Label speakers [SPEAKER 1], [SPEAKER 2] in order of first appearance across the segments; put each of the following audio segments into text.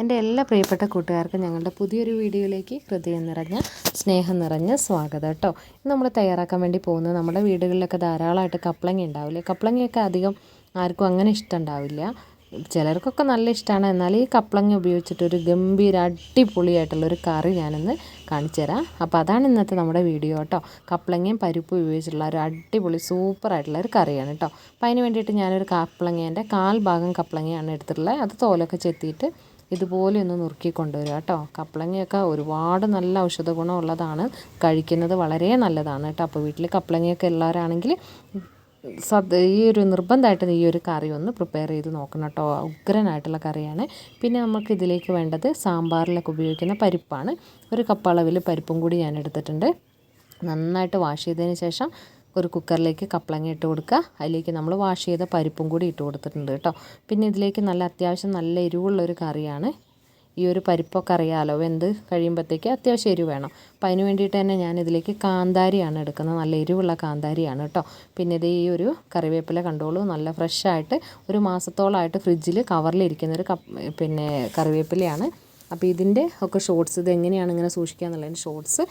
[SPEAKER 1] എൻ്റെ എല്ലാ പ്രിയപ്പെട്ട കൂട്ടുകാർക്കും ഞങ്ങളുടെ പുതിയൊരു വീഡിയോയിലേക്ക് ഹൃദയം നിറഞ്ഞ സ്നേഹം നിറഞ്ഞ സ്വാഗതം കേട്ടോ. നമ്മൾ തയ്യാറാക്കാൻ വേണ്ടി പോകുന്നത് നമ്മുടെ വീടുകളിലൊക്കെ ധാരാളമായിട്ട് കപ്ലങ്ങ ഉണ്ടാവില്ലേ. കപ്ലങ്ങയൊക്കെ അധികം ആർക്കും അങ്ങനെ ഇഷ്ടമുണ്ടാവില്ല, ചിലർക്കൊക്കെ നല്ല ഇഷ്ടമാണ്. എന്നാൽ ഈ കപ്ലങ്ങ ഉപയോഗിച്ചിട്ടൊരു ഗംഭീര അടിപൊളിയായിട്ടുള്ളൊരു കറി ഞാനിന്ന് കാണിച്ചു തരാം. അപ്പോൾ അതാണ് ഇന്നത്തെ നമ്മുടെ വീഡിയോ കേട്ടോ. കപ്ലങ്ങയും പരിപ്പും ഉപയോഗിച്ചിട്ടുള്ള ഒരു അടിപൊളി സൂപ്പറായിട്ടുള്ള ഒരു കറിയാണ് കേട്ടോ. അപ്പോൾ അതിന് വേണ്ടിയിട്ട് ഞാനൊരു കപ്ലങ്ങേൻ്റെ 1/4 ഭാഗം കപ്ലങ്ങയാണ് എടുത്തിട്ടുള്ളത്. അത് തോലൊക്കെ ചെത്തിയിട്ട് ഇതുപോലെ ഒന്ന് നുറുക്കി കൊണ്ടുവരിക കേട്ടോ. കപ്ലങ്ങയൊക്കെ ഒരുപാട് നല്ല ഔഷധ ഗുണമുള്ളതാണ്, കഴിക്കുന്നത് വളരെ നല്ലതാണ് കേട്ടോ. അപ്പോൾ വീട്ടിൽ കപ്ലങ്ങയൊക്കെ ഉള്ളവരാണെങ്കിൽ ഈ ഒരു നിർബന്ധമായിട്ട് ഈ ഒരു കറി ഒന്ന് പ്രിപ്പയർ ചെയ്ത് നോക്കണം കേട്ടോ. ഉഗ്രനായിട്ടുള്ള കറിയാണ്. പിന്നെ നമുക്ക് ഇതിലേക്ക് വേണ്ടത് സാമ്പാറിലൊക്കെ ഉപയോഗിക്കുന്ന പരിപ്പാണ്. ഒരു കപ്പ് അളവിൽ പരിപ്പും കൂടി ഞാൻ എടുത്തിട്ടുണ്ട്. നന്നായിട്ട് വാഷ് ചെയ്തതിന് ശേഷം ഒരു കുക്കറിലേക്ക് കപ്ലങ്ങ ഇട്ട് കൊടുക്കുക. അതിലേക്ക് നമ്മൾ വാഷ് ചെയ്ത പരിപ്പും കൂടി ഇട്ട് കൊടുത്തിട്ടുണ്ട് കേട്ടോ. പിന്നെ ഇതിലേക്ക് അത്യാവശ്യം നല്ല എരിവുള്ളൊരു കറിയാണ്. ഈ ഒരു പരിപ്പൊക്കെ അറിയാമല്ലോ, വെന്ത് കഴിയുമ്പോഴത്തേക്ക് അത്യാവശ്യം എരിവ് വേണം. അപ്പോൾ അതിന് വേണ്ടിയിട്ട് തന്നെ ഞാനിതിലേക്ക് കാന്താരിയാണ് എടുക്കുന്നത്. നല്ല എരിവുള്ള കാന്താരിയാണ് കേട്ടോ. പിന്നെ ഇത് ഈ ഒരു കറിവേപ്പില കണ്ടോളൂ, നല്ല ഫ്രഷായിട്ട് ഒരു മാസത്തോളമായിട്ട് ഫ്രിഡ്ജിൽ കവറിലിരിക്കുന്നൊരു കറിവേപ്പിലയാണ്. അപ്പോൾ ഇതിൻ്റെ ഒക്കെ ഷോർട്സ്, ഇത് എങ്ങനെയാണ് ഇങ്ങനെ സൂക്ഷിക്കുക എന്നുള്ളതിൻ്റെ ഷോർട്സ്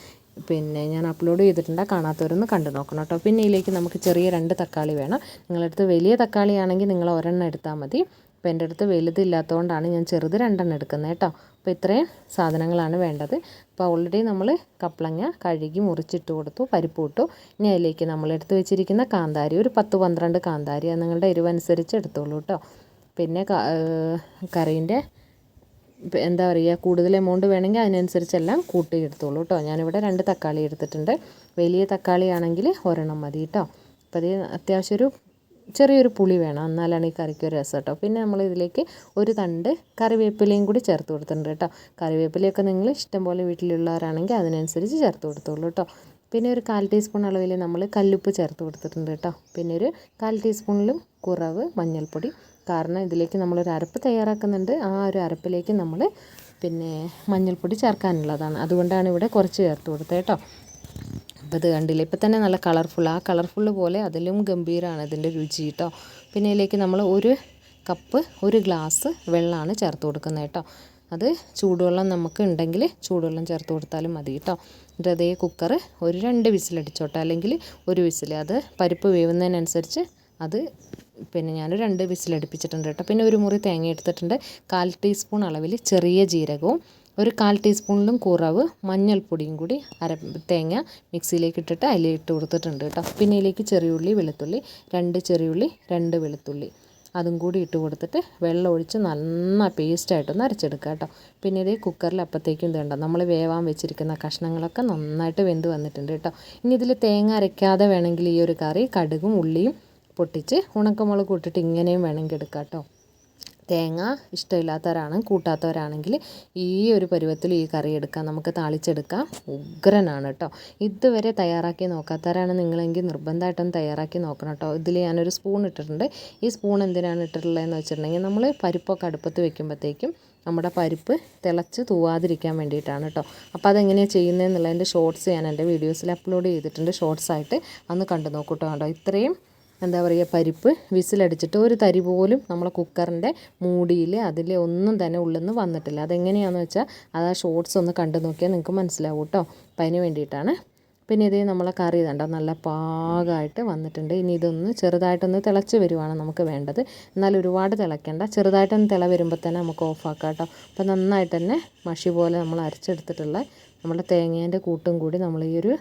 [SPEAKER 1] ഞാൻ അപ്ലോഡ് ചെയ്തിട്ടുണ്ട്. കാണാത്തവരൊന്ന് കണ്ടു നോക്കണം കേട്ടോ. പിന്നെ ഇതിലേക്ക് നമുക്ക് ചെറിയ 2 തക്കാളി വേണം. നിങ്ങളടുത്ത് വലിയ തക്കാളി ആണെങ്കിൽ നിങ്ങൾ ഒരെണ്ണം എടുത്താൽ മതി. അപ്പോൾ എൻ്റെ അടുത്ത് വലുതില്ലാത്തതുകൊണ്ടാണ് ഞാൻ ചെറുത് 2 എണ്ണം എടുക്കുന്നത് കേട്ടോ. അപ്പോൾ ഇത്രയും സാധനങ്ങളാണ് വേണ്ടത്. അപ്പോൾ ഓൾറെഡി നമ്മൾ കപ്ലങ്ങ കഴുകി മുറിച്ചിട്ട് കൊടുത്തു, പരിപ്പ് ഇട്ടു. ഇനി അതിലേക്ക് നമ്മൾ എടുത്ത് വെച്ചിരിക്കുന്ന കാന്താരി, ഒരു 10-12 കാന്താരി, അത് നിങ്ങളുടെ എരിവനുസരിച്ച് എടുത്തോളൂ കേട്ടോ. പിന്നെ കറീൻ്റെ എന്താ പറയുക, കൂടുതൽ എമൗണ്ട് വേണമെങ്കിൽ അതിനനുസരിച്ചെല്ലാം കൂട്ടി എടുത്തോളൂ കേട്ടോ. ഞാനിവിടെ 2 തക്കാളി എടുത്തിട്ടുണ്ട്. വലിയ തക്കാളി ആണെങ്കിൽ ഒരെണ്ണം മതി കേട്ടോ. അപ്പോൾ അത് അത്യാവശ്യം ചെറിയൊരു പുളി വേണം, എന്നാലാണ് ഈ കറിക്ക് ഒരു രസം കേട്ടോ. പിന്നെ നമ്മൾ ഇതിലേക്ക് ഒരു തണ്ട് കറിവേപ്പിലയും കൂടി ചേർത്ത് കൊടുത്തിട്ടുണ്ട് കേട്ടോ. കറിവേപ്പിലയൊക്കെ നിങ്ങൾ ഇഷ്ടം പോലെ വീട്ടിലുള്ളവരാണെങ്കിൽ അതിനനുസരിച്ച് ചേർത്ത് കൊടുത്തോളൂ കേട്ടോ. പിന്നെ ഒരു 1/4 ടീസ്പൂൺ അളവിൽ നമ്മൾ കല്ലുപ്പ് ചേർത്ത് കൊടുത്തിട്ടുണ്ട് കേട്ടോ. പിന്നെ ഒരു 1/4 ടീസ്പൂണിലും കുറവ് മഞ്ഞൾപ്പൊടി. കാരണം ഇതിലേക്ക് നമ്മളൊരു അരപ്പ് തയ്യാറാക്കുന്നുണ്ട്. ആ ഒരു അരപ്പിലേക്ക് നമ്മൾ മഞ്ഞൾപ്പൊടി ചേർക്കാനുള്ളതാണ്. അതുകൊണ്ടാണ് ഇവിടെ കുറച്ച് ചേർത്ത് കൊടുത്തത് കേട്ടോ. അപ്പോൾ ഇത് കണ്ടില്ലേ, ഇപ്പോൾ തന്നെ നല്ല കളർഫുൾ, ആ കളർഫുള്ള് പോലെ അതിലും ഗംഭീരമാണ് ഇതിൻ്റെ രുചി കേട്ടോ. പിന്നെ ഇതിലേക്ക് നമ്മൾ 1 കപ്പ് 1 ഗ്ലാസ് വെള്ളമാണ് ചേർത്ത് കൊടുക്കുന്നത് കേട്ടോ. അത് ചൂടുവെള്ളം നമുക്ക് ഉണ്ടെങ്കിൽ ചൂടുവെള്ളം ചേർത്ത് കൊടുത്താലും മതി കേട്ടോ. എന്നിട്ട് അതേ കുക്കർ ഒരു 2 വിസിലടിച്ചോട്ടെ, അല്ലെങ്കിൽ 1 വിസിൽ, അത് പരിപ്പ് വേവുന്നതിനനുസരിച്ച് അത് ഞാൻ 2 വിസിലടുപ്പിച്ചിട്ടുണ്ട് കേട്ടോ. പിന്നെ ഒരു മുറി തേങ്ങ എടുത്തിട്ടുണ്ട്. 1/4 ടീസ്പൂൺ അളവിൽ ചെറിയ ജീരകവും ഒരു 1/4 ടീസ്പൂണിലും കുറവ് മഞ്ഞൾപ്പൊടിയും കൂടി തേങ്ങ മിക്സിയിലേക്ക് ഇട്ടിട്ട് അതിലിട്ട് കൊടുത്തിട്ടുണ്ട് കേട്ടോ. പിന്നെ ഇതിലേക്ക് ചെറിയുള്ളി, വെളുത്തുള്ളി, 2 ചെറിയുള്ളി, 2 വെളുത്തുള്ളി, അതും കൂടി ഇട്ട് കൊടുത്തിട്ട് വെള്ളം ഒഴിച്ച് നന്നായി പേസ്റ്റായിട്ടൊന്ന് അരച്ചെടുക്കുക കേട്ടോ. പിന്നെ ഇത് കുക്കറിൽ അപ്പോഴത്തേക്കും ഇത് കണ്ടോ, നമ്മൾ വേവാൻ വെച്ചിരിക്കുന്ന കഷ്ണങ്ങളൊക്കെ നന്നായിട്ട് വെന്ത് വന്നിട്ടുണ്ട് കേട്ടോ. ഇനി ഇതിൽ തേങ്ങ അരയ്ക്കാതെ വേണമെങ്കിൽ ഈ ഒരു കറി കടുകും ഉള്ളിയും പൊട്ടിച്ച് ഉണക്കമുളക് ഇട്ടിട്ട് ഇങ്ങനെയും വേണമെങ്കിൽ എടുക്കാം കേട്ടോ. തേങ്ങ ഇഷ്ടമില്ലാത്തവരാണ്, കൂട്ടാത്തവരാണെങ്കിൽ ഈ ഒരു പരുവത്തിൽ ഈ കറി എടുക്കാം, നമുക്ക് താളിച്ചെടുക്കാം. ഉഗ്രനാണ് കേട്ടോ. ഇതുവരെ തയ്യാറാക്കി നോക്കാത്തവരാണ് നിങ്ങളെങ്കിൽ നിർബന്ധമായിട്ടും തയ്യാറാക്കി നോക്കണം കേട്ടോ. ഇതിൽ ഞാനൊരു സ്പൂൺ ഇട്ടിട്ടുണ്ട്. ഈ സ്പൂൺ എന്തിനാണ് ഇട്ടിട്ടുള്ളതെന്ന് വെച്ചിട്ടുണ്ടെങ്കിൽ നമ്മൾ പരിപ്പൊക്കെ അടുപ്പത്ത് വെക്കുമ്പോഴത്തേക്കും നമ്മുടെ പരിപ്പ് തിളച്ച് തൂവാതിരിക്കാൻ വേണ്ടിയിട്ടാണ് കേട്ടോ. അപ്പോൾ അതെങ്ങനെയാണ് ചെയ്യുന്നതെന്നുള്ളതിൻ്റെ ഷോർട്സ് ഞാൻ എൻ്റെ വീഡിയോസിൽ അപ്ലോഡ് ചെയ്തിട്ടുണ്ട്. ഷോർട്സായിട്ട് അന്ന് കണ്ടു നോക്കൂട്ടോ. കേട്ടോ, ഇത്രയും എന്താ പറയുക, പരിപ്പ് വിസിലടിച്ചിട്ട് ഒരു തരി പോലും നമ്മളെ കുക്കറിൻ്റെ മൂടിയിൽ അതിൽ ഒന്നും തന്നെ ഉള്ളിൽ നിന്ന് വന്നിട്ടില്ല. അതെങ്ങനെയാണെന്ന് വെച്ചാൽ അത് ആ ഷോർട്സ് ഒന്ന് കണ്ടു നോക്കിയാൽ നിങ്ങൾക്ക് മനസ്സിലാവും കേട്ടോ. അപ്പം അതിന് വേണ്ടിയിട്ടാണ്. പിന്നെ ഇത് നമ്മളെ കറി കണ്ടോ നല്ല പാകമായിട്ട് വന്നിട്ടുണ്ട്. ഇനി ഇതൊന്ന് ചെറുതായിട്ടൊന്ന് തിളച്ച് വരുവാണ് നമുക്ക് വേണ്ടത്. എന്നാൽ ഒരുപാട് തിളയ്ക്കേണ്ട, ചെറുതായിട്ടൊന്ന് തിള വരുമ്പോൾ തന്നെ നമുക്ക് ഓഫാക്കാം കേട്ടോ. അപ്പോൾ നന്നായിട്ട് തന്നെ മഷി പോലെ നമ്മൾ അരച്ചെടുത്തിട്ടുള്ള നമ്മുടെ തേങ്ങേൻ്റെ കൂട്ടും കൂടി നമ്മൾ ഈ ഒരു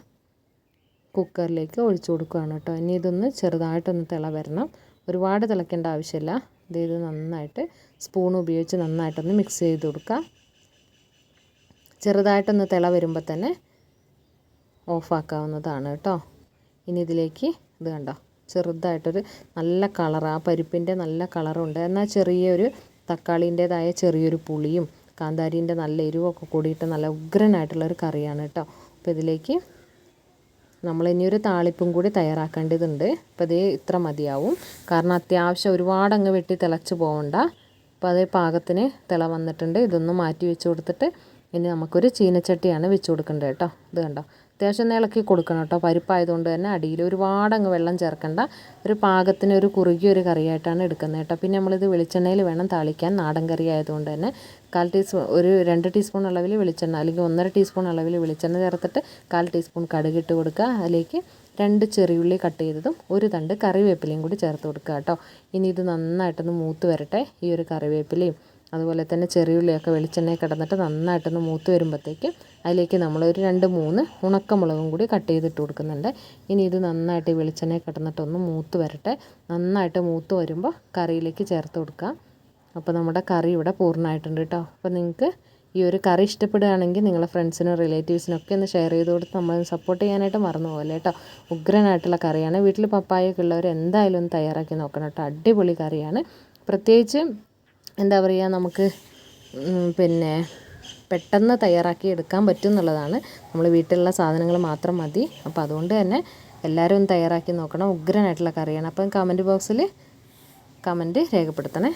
[SPEAKER 1] കുക്കറിലേക്ക് ഒഴിച്ചു കൊടുക്കുകയാണ് കേട്ടോ. ഇനി ഇതൊന്ന് ചെറുതായിട്ടൊന്ന് തിള വരണം, ഒരുപാട് തിളയ്ക്കേണ്ട ആവശ്യമില്ല. ഇത് നന്നായിട്ട് സ്പൂൺ ഉപയോഗിച്ച് നന്നായിട്ടൊന്ന് മിക്സ് ചെയ്ത് കൊടുക്കുക. ചെറുതായിട്ടൊന്ന് തിള വരുമ്പോൾ തന്നെ ഓഫാക്കാവുന്നതാണ് കേട്ടോ. ഇനി ഇതിലേക്ക് ഇത് കണ്ടോ, ചെറുതായിട്ടൊരു നല്ല കളർ, ആ പരിപ്പിൻ്റെ നല്ല കളറുണ്ട്. എന്നാൽ ചെറിയൊരു തക്കാളീൻ്റേതായ ചെറിയൊരു പുളിയും കാന്താരീൻ്റെ നല്ല എരിവൊക്കെ കൂടിയിട്ട് നല്ല ഉഗ്രനായിട്ടുള്ളൊരു കറിയാണ് കേട്ടോ. അപ്പോൾ ഇതിലേക്ക് നമ്മളിനിയൊരു താളിപ്പും കൂടി തയ്യാറാക്കേണ്ടതുണ്ട്. അപ്പോൾ അതേ ഇത്ര മതിയാവും, കാരണം അത്യാവശ്യം ഒരുപാടങ്ങ് വെട്ടി തിളച്ച് പോകണ്ട. അപ്പോൾ അതേ പാകത്തിന് തിള വന്നിട്ടുണ്ട്. ഇതൊന്ന് മാറ്റി വെച്ച് കൊടുത്തിട്ട് ഇനി നമുക്കൊരു ചീനച്ചട്ടിയാണ് വെച്ച് കൊടുക്കേണ്ടത് കേട്ടോ. ഇത് കണ്ടോ, അത്യാവശ്യം ഇളക്കി കൊടുക്കണം കേട്ടോ. പരിപ്പായതുകൊണ്ട് തന്നെ അടിയിൽ ഒരുപാട് അങ്ങ് വെള്ളം ചേർക്കണ്ട. ഒരു പാകത്തിന് ഒരു കുറുകിയ ഒരു കറിയായിട്ടാണ് എടുക്കുന്നത് കേട്ടോ. പിന്നെ നമ്മളിത് വെളിച്ചെണ്ണയിൽ വേണം താളിക്കാൻ. നാടൻ കറി ആയതുകൊണ്ട് തന്നെ 1/4 ടീസ്പൂൺ ഒരു 2 ടീസ്പൂൺ അളവിൽ വെളിച്ചെണ്ണ അല്ലെങ്കിൽ 1.5 ടീസ്പൂൺ അളവിൽ വെളിച്ചെണ്ണ ചേർത്തിട്ട് 1/4 ടീസ്പൂൺ കടുകിട്ട് കൊടുക്കുക. അതിലേക്ക് 2 ചെറിയുള്ളി കട്ട് ചെയ്തതും ഒരു തണ്ട് കറിവേപ്പിലയും കൂടി ചേർത്ത് കൊടുക്കുക കേട്ടോ. ഇനി ഇത് നന്നായിട്ടൊന്ന് മൂത്ത് വരട്ടെ. ഈ ഒരു കറിവേപ്പിലയും അതുപോലെ തന്നെ ചെറിയുള്ളിയൊക്കെ വെളിച്ചെണ്ണയിൽ കിടന്നിട്ട് നന്നായിട്ടൊന്ന് മൂത്ത് വരുമ്പോഴത്തേക്ക് അതിലേക്ക് നമ്മളൊരു 2-3 ഉണക്കമുളകും കൂടി കട്ട് ചെയ്തിട്ട് കൊടുക്കുന്നുണ്ട്. ഇനി ഇത് നന്നായിട്ട് വെളിച്ചെണ്ണയിൽ കിടന്നിട്ടൊന്ന് മൂത്ത് വരട്ടെ. നന്നായിട്ട് മൂത്ത് വരുമ്പോൾ കറിയിലേക്ക് ചേർത്ത് കൊടുക്കാം. അപ്പോൾ നമ്മുടെ കറി ഇവിടെ പൂർണ്ണമായിട്ടുണ്ട് കേട്ടോ. അപ്പോൾ നിങ്ങൾക്ക് ഈ ഒരു കറി ഇഷ്ടപ്പെടുകയാണെങ്കിൽ നിങ്ങളുടെ ഫ്രണ്ട്സിനും റിലേറ്റീവ്സിനൊക്കെ ഒന്ന് ഷെയർ ചെയ്ത് കൊടുത്ത് നമ്മൾ സപ്പോർട്ട് ചെയ്യാനായിട്ട് മറന്നു പോകല്ലേ കേട്ടോ. ഉഗ്രനായിട്ടുള്ള കറിയാണ്. വീട്ടിൽ പപ്പായൊക്കെ ഉള്ളവർ എന്തായാലും ഒന്ന് തയ്യാറാക്കി നോക്കണം കേട്ടോ. അടിപൊളി കറിയാണ്. പ്രത്യേകിച്ച് എന്താ പറയുക, നമുക്ക് പിന്നെ പെട്ടെന്ന് തയ്യാറാക്കി എടുക്കാൻ പറ്റും എന്നുള്ളതാണ്. നമ്മൾ വീട്ടിലുള്ള സാധനങ്ങൾ മാത്രം മതി. അപ്പോൾ അതുകൊണ്ട് തന്നെ എല്ലാവരും ഒന്ന് തയ്യാറാക്കി നോക്കണം. ഉഗ്രനായിട്ടുള്ള കറിയാണ്. അപ്പം കമൻറ്റ് ബോക്സിൽ കമൻറ്റ് രേഖപ്പെടുത്തണേ.